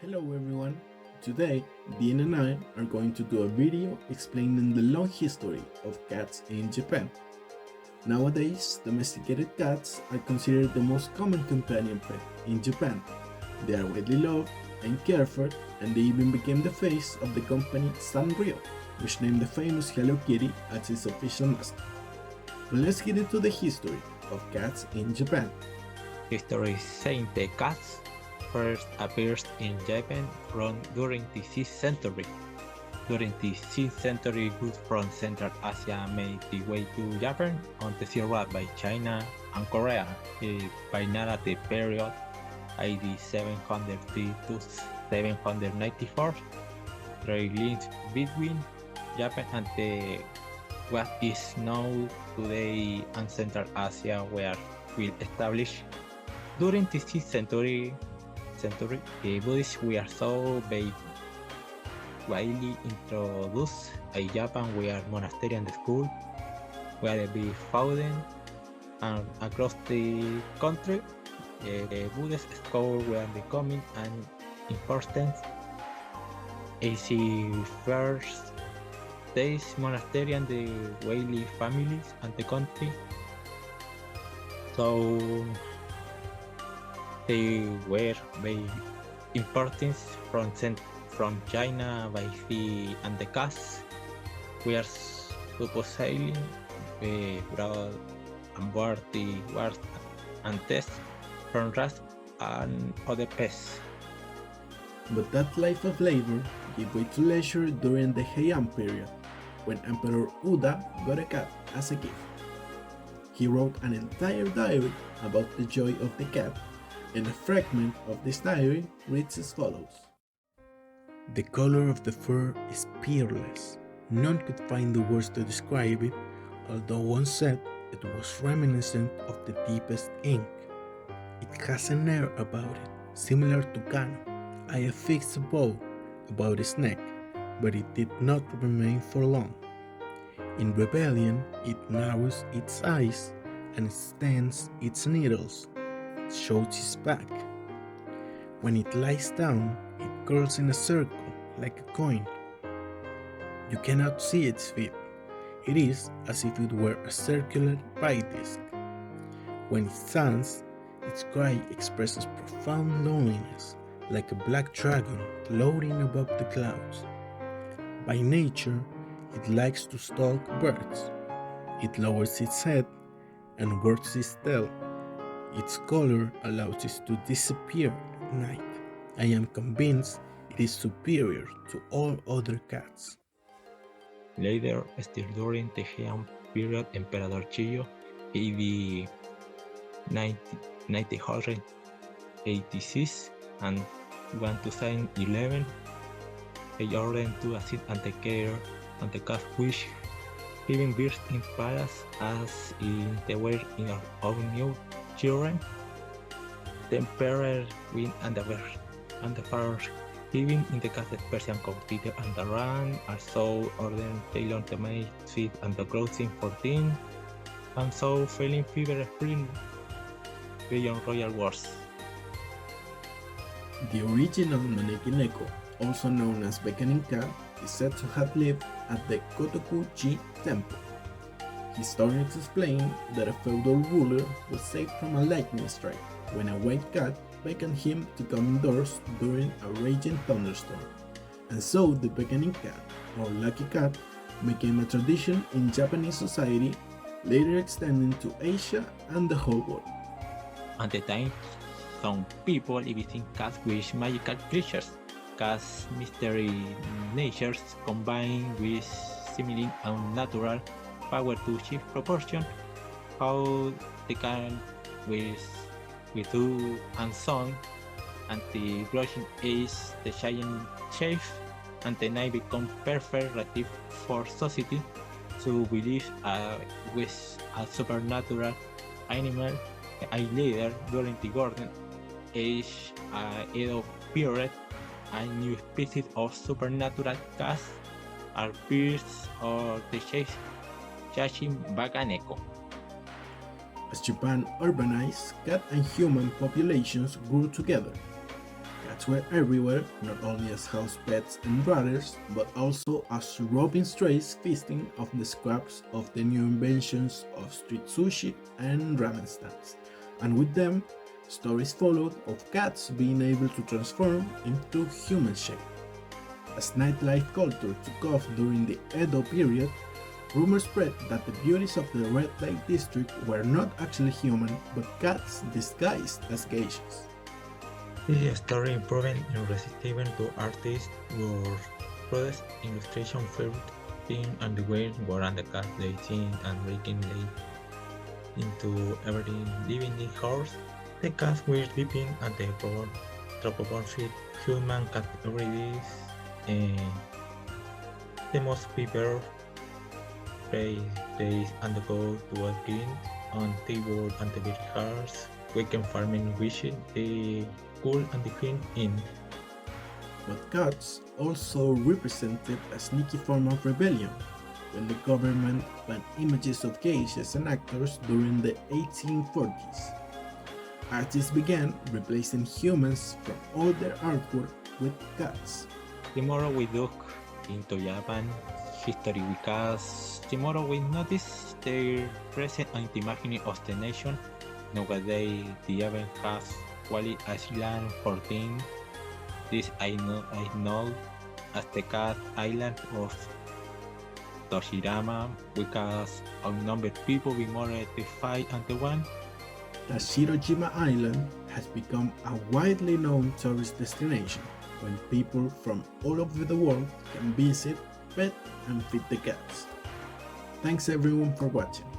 Hello everyone! Today, Dean and I are going to do a video explaining the long history of cats in Japan. Nowadays, domesticated cats are considered the most common companion pet in Japan. They are widely loved and cared for, and they even became the face of the company Sanrio, which named the famous Hello Kitty as its official mascot. But let's get into the history of cats in Japan. History saying the cats first appeared in Japan during the 6th century. During the 6th century, goods from Central Asia made the way to Japan on the sea route by China and Korea. By Narrative period, AD 703 to 794, trade links between Japan and what is now today and Central Asia were well established. During the 6th century, the Buddhists were so widely introduced in Japan where monastery and school were being founded, and across the country, the Buddhist schools were becoming an important. As first days monastery and the Whaley families and the country. So they were very important from China by sea, and the cats were supposedly brought on board the wars and tests from rats and other pests. But that life of labor gave way to leisure during the Heian period, when Emperor Uda got a cat as a gift. He wrote an entire diary about the joy of the cat, and a fragment of this diary reads as follows. The color of the fur is peerless. None could find the words to describe it, although one said it was reminiscent of the deepest ink. It has an air about it, similar to Kano. I affixed a bow about its neck, but it did not remain for long. In rebellion, it narrows its eyes and extends its needles. It shows its back. When it lies down, it curls in a circle like a coin. You cannot see its feet. It is as if it were a circular pie disc. When it stands, its cry expresses profound loneliness, like a black dragon floating above the clouds. By nature, it likes to stalk birds. It lowers its head and works its tail. Its color allows it to disappear at night. I am convinced it is superior to all other cats. Later, still during the Heian period, Emperor Chiyo, AD 986 and 2011, he ordered to assist and take care of the cat which giving birth in palace as in the were in of new children. The emperor went and the first giving in the castle Persian competitor and the run also ordered tailor the maid feet and the clothing 14, and so feeling fever spring beyond royal wars. The original Maneki Neko, also known as Beckoning Cat, is said to have lived at the Kotoku-ji temple. Historians explain that a feudal ruler was saved from a lightning strike when a white cat beckoned him to come indoors during a raging thunderstorm, and so the beckoning cat, or lucky cat, became a tradition in Japanese society, later extending to Asia and the whole world. At the time, some people even cats with magical creatures. Cats' mystery natures combined with seemingly unnatural power to shift proportion. How they can with two and song, and the growing age, the giant shape, and the night become perfect relative for society to believe with a supernatural animal. A later during the golden age, Edo period, a new species of supernatural cats appears or the shape Yashin Baganeko. As Japan urbanized, cat and human populations grew together. Cats Cats were everywhere, not only as house pets and brothers, but also as roving strays feasting off the scraps of the new inventions of street sushi and ramen stands. And with them, stories followed of cats being able to transform into human shape. As nightlife culture took off during the Edo period, rumors spread that the beauties of the Red Light District were not actually human, but cats disguised as geishas. The story proved irresistible to artists whose product illustration felt thin and the way and the cat they sing and breaking late into every living horse. The cats were sleeping at the anthropomorphic human categories. The most people praise and go to walking on table and the very hearts. Weekend farming wishing the cool and the clean in. But cats also represented a sneaky form of rebellion when the government banned images of geishas and actors during the 1840s. Artists began replacing humans from all their artwork with cats. Tomorrow we look into Japan history because tomorrow we notice their present and imagining of the nation. Nowadays, the Japan has Wally Island 14. This I know as the cat island of Toshirama because outnumbered people with more than 5 and 1. Tashirojima Island has become a widely known tourist destination when people from all over the world can visit, pet, and feed the cats. Thanks everyone for watching.